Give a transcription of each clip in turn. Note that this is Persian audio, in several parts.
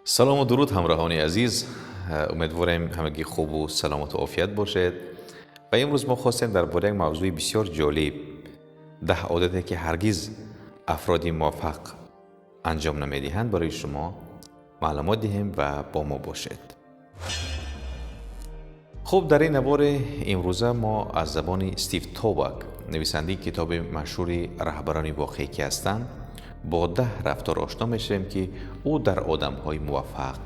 سلام و درود همراهان عزیز. امیدوارم همگی خوب و سلامت و عافیت باشید. و امروز ما خواستیم درباره یک موضوع بسیار جالب 10 عادتی که هرگز افراد موفق انجام نمیدهند برای شما معلومات دهیم و با ما باشید. خب در این نوار امروزه ما از زبان استیو توبک نویسنده کتاب مشهور رهبران واقعی که هستند با 10 رفتار آشنا میشیم که او در آدم‌های موفق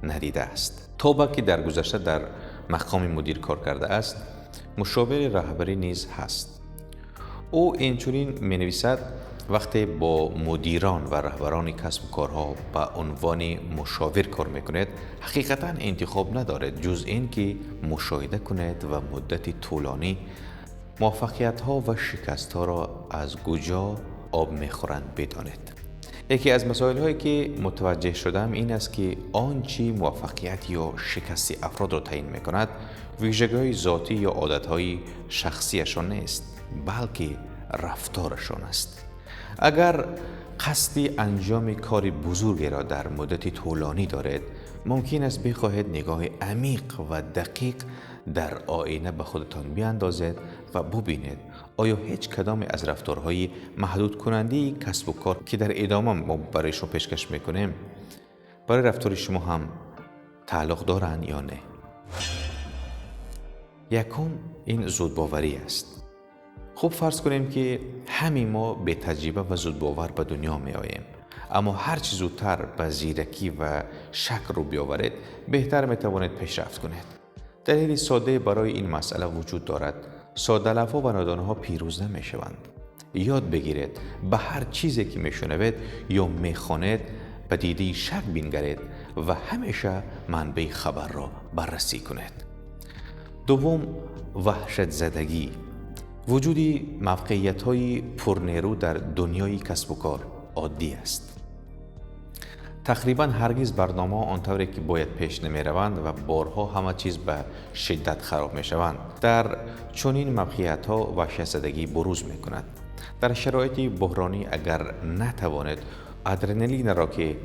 ندیده است. توبک که در گذشته در مقام مدیر کار کرده است، مشاور رهبری نیز هست. او اینچنین می‌نویسد وقتی با مدیران و رهبران کسب و کارها به عنوان مشاور کار میکنید، حقیقتاً انتخاب ندارد جز این که مشاهده کنید و مدت طولانی موفقیت‌ها و شکست‌ها را از کجا آب میخورند بدانید. یکی از مسائل‌هایی که متوجه شدم این است که آنچه موفقیت یا شکست افراد را تعیین می‌کند ویژگی‌های ذاتی یا عادت‌های شخصیشان نیست، بلکه رفتارشان است. اگر قصد انجام کار بزرگی را در مدت طولانی دارید، ممکن است بخواهید نگاه عمیق و دقیق در آینه به خودتان بیاندازید و ببینید آیا هیچ کدام از رفتارهای محدود کننده کسب و کار که در ادامه ما برای شما پیشکش میکنیم برای رفتار شما هم تعلق دارند یا نه. یکم این زودباوری است. خب فرض کنیم که همه ما به تجربه و زودباور به دنیا می آییم، اما هرچی زودتر به زیرکی و شک رو بیاورید بهتر می توانید پیشرفت کنید. دلیل ساده برای این مسئله وجود دارد. ساده لفظ و نادانها پیروز نمی شوند. یاد بگیرید به هر چیزی که می شنوید یا می خوانید به دیده شک بنگرید و همیشه منبع خبر را بررسی کنید. دوم، وحشت زدگی. وجودی موقعیت‌های پرنیرو در دنیای کسب و کار عادی است. تقریباً هرگز برنامه آنطوری که باید پیش نمی‌روند و بارها همه چیز به شدت خراب می‌شوند. در چنین موقعیت‌ها وحشت زدگی بروز می‌کند. در شرایط بحرانی اگر نتوانید ادرنالین را که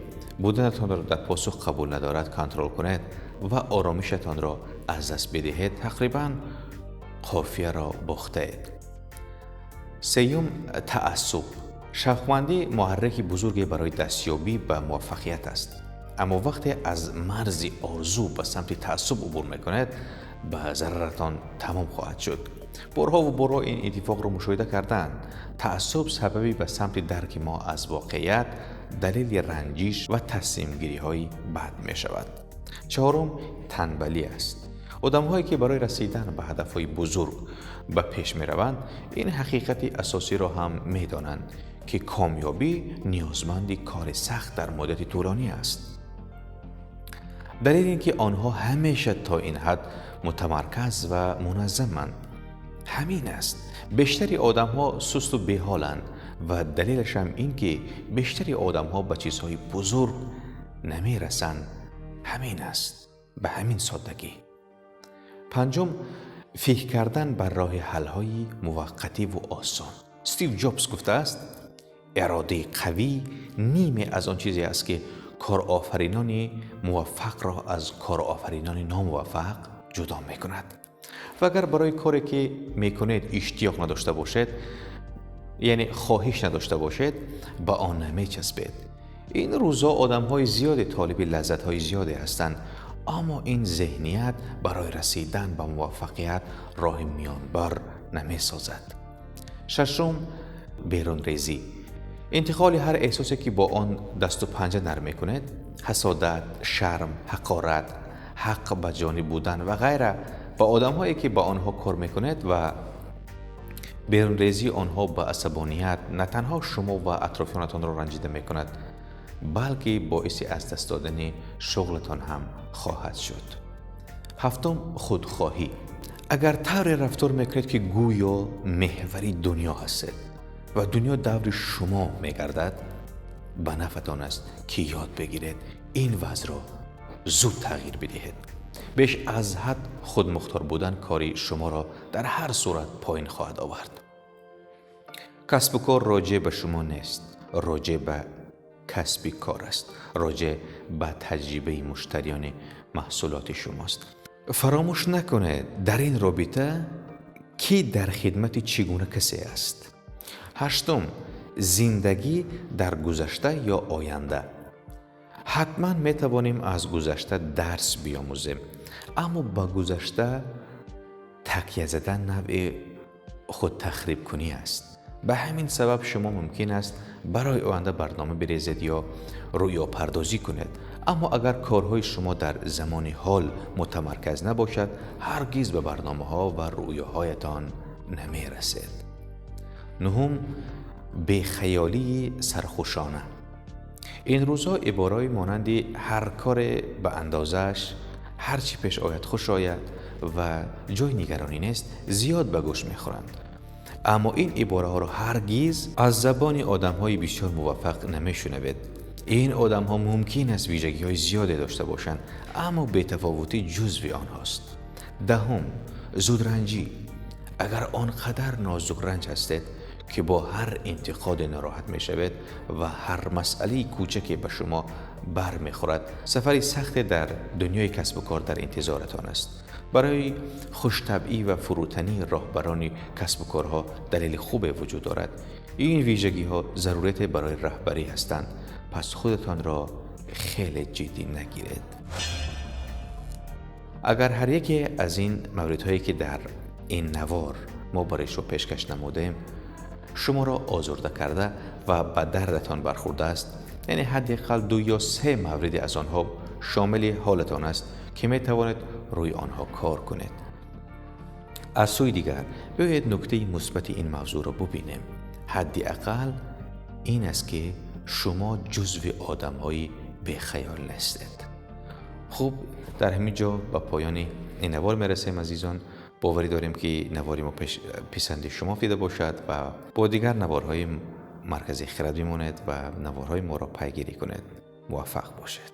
بدنتان را در پاسخ قبول ندارد کنترل کنید و آرامشتان را از دست بدهید، تقریباً قافیه را باختید. سوم، تعصب. شوقمندی محرک بزرگی برای دستیابی به موفقیت است، اما وقتی از مرز آرزو به سمت تعصب عبور میکنید به ضررتان تمام خواهد شد. بارها و بارها این اتفاق را مشاهده کردند. تعصب سببی به سمت درک ما از واقعیت، دلیل رنجش و تصمیم گیری های بد می شود. چهارم، تنبلی است. آدم‌هایی که برای رسیدن به هدف‌های بزرگ به پیش می‌روند این حقیقت اساسی را هم می‌دانند که کامیابی نیازمند کار سخت در مدت طولانی است. دلیل اینکه آنها همیشه تا این حد متمرکز و منظمند همین است. بیشتر آدم‌ها سست و بی‌حالند و دلیلش هم این که بیشتر آدم‌ها به چیزهای بزرگ نمی‌رسند همین است، به همین سادگی. پنجم، فکر کردن بر راه حل‌های موقتی و آسان. استیو جابز گفته است اراده قوی نیمی از آن چیزی است که کارآفرینان موفق را از کارآفرینان ناموفق جدا می‌کند. و اگر برای کاری که می‌کنید اشتیاق نداشته باشید، یعنی خواهش نداشته باشید، به آن نمی‌چسبید. این روزا آدم‌های زیادی طالب لذت‌های زیادی هستند، اما این ذهنیت برای رسیدن به موفقیت راه میانبر نمی سازد. ششم، بیرون ریزی. انتقال هر احساسی که با آن دست و پنجه نرم می‌کنید، حسادت، شرم، حقارت، حق به جانب بودن و غیره با آدم‌هایی که با آنها کار می‌کنید و بیرون ریزی آنها به عصبانیت نه تنها شما و اطرافیانتان را رنجیده می‌کند، بلکه باعث از دست دادن شغلتان هم خواهد شد. هفتم، خودخواهی. اگر طوری رفتار میکنید که گویا محوری دنیا هستید و دنیا دور شما میگردد، به نفعتان است که یاد بگیرید این وضع را زود تغییر بدهید. بیش از حد خودمختار بودن کاری شما را در هر صورت پایین خواهد آورد. کسب و کار راجع به شما نیست، راجع به کسب کار است، راجع به تجربه مشتریان محصولات شماست. فراموش نکنه در این رابطه کی در خدمت چگونه کسی است. هشتم، زندگی در گذشته یا آینده. حتما می توانیم از گذشته درس بیاموزیم، اما با گذشته تکیه زدن نوع خود تخریب کنی است. به همین سبب شما ممکن است برای آینده برنامه بریزید یا رویا پردازی کنید، اما اگر کارهای شما در زمان حال متمرکز نباشد، هرگز به برنامه ها و رویاهایتان نمی رسید. نهم، بیخیالی سرخوشانه. این روزها عبارای مانند هر کار به اندازش، هر چی پیش آید خوش آید و جای نگرانی نیست زیاد به گوش میخورند. اما این عباره ها را هرگز از زبان آدم های بسیار موفق نمیشنوید. این آدم ها ممکن است ویژگی های زیادی داشته باشند، اما بی‌تفاوتی جزو آنهاست. دهم، زودرنجی. اگر آنقدر نازک رنج هستید که با هر انتقاد ناراحت می شوید و هر مسئله کوچکی به شما بر می خورد، سفری سخت در دنیای کسب و کار در انتظارتان است. برای خوش‌طبعی و فروتنی راهبران کسب و کارها دلیل خوب وجود دارد. این ویژگی ها ضرورت برای رهبری هستند، پس خودتان را خیلی جدی نگیرید. اگر هر یکی از این موردهایی که در این نوار ما برایش رو پیشکش نمودیم شما را آزرده کرده و به دردتان برخورده است، یعنی حداقل 2 یا 3 موردی از آنها شامل حالتان است که می توانید روی آنها کار کنید. از سوی دیگر بیاید نکته مثبت این موضوع را ببینیم. حداقل این است که شما جزو آدم‌های بی‌خیال نیستید. خوب، در همین جا به پایان این نوار میرسیم عزیزان. باوری داریم که نواری ما پسند شما دیده باشد و با دیگر نوارهای مرکز خرد بمانید و نوارهای ما را پیگیری کنید. موفق باشید.